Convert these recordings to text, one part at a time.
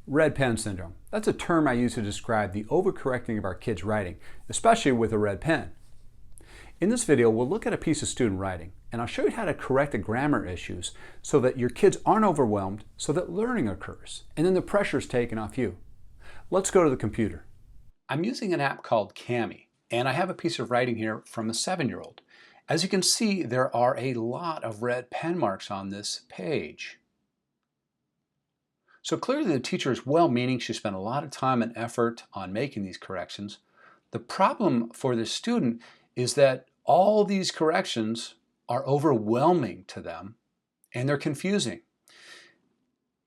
Red pen syndrome. That's a term I use to describe the overcorrecting of our kids' writing, especially with a red pen. In this video, we'll look at a piece of student writing, and I'll show you how to correct the grammar issues so that your kids aren't overwhelmed, so that learning occurs, and then the pressure is taken off you. Let's go to the computer. I'm using an app called Kami, and I have a piece of writing here from a 7-year-old. As you can see, there are a lot of red pen marks on this page. So clearly the teacher is well-meaning. She spent a lot of time and effort on making these corrections. The problem for the student is that all these corrections are overwhelming to them and they're confusing.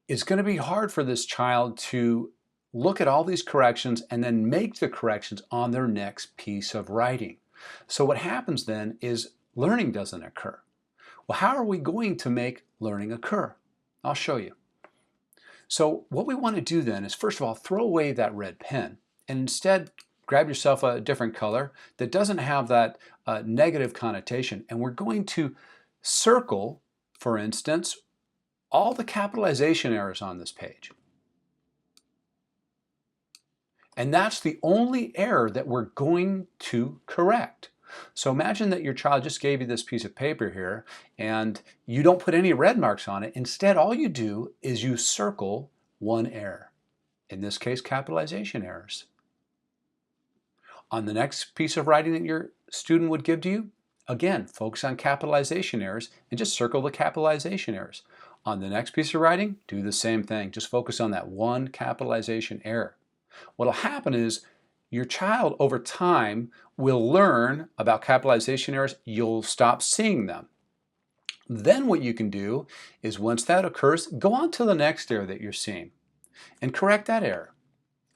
It's going to be hard for this child to look at all these corrections and then make the corrections on their next piece of writing. So what happens then is learning doesn't occur. Well, how are we going to make learning occur? I'll show you. So what we want to do then is, first of all, throw away that red pen and instead grab yourself a different color that doesn't have that negative connotation. And we're going to circle, for instance, all the capitalization errors on this page. And that's the only error that we're going to correct. So imagine that your child just gave you this piece of paper here and you don't put any red marks on it. Instead, all you do is you circle one error. In this case, capitalization errors. On the next piece of writing that your student would give to you, again, focus on capitalization errors and just circle the capitalization errors. On the next piece of writing, do the same thing. Just focus on that one capitalization error. What'll happen is your child over time will learn about capitalization errors. You'll stop seeing them. Then what you can do is, once that occurs, go on to the next error that you're seeing and correct that error.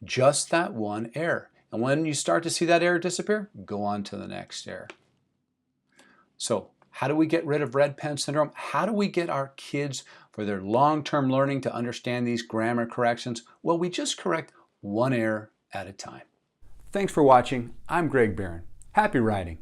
Just that one error. And when you start to see that error disappear, go on to the next error. So how do we get rid of red pen syndrome? How do we get our kids, for their long-term learning, to understand these grammar corrections? Well, we just correct one error at a time. Thanks for watching. I'm Greg Barron. Happy writing.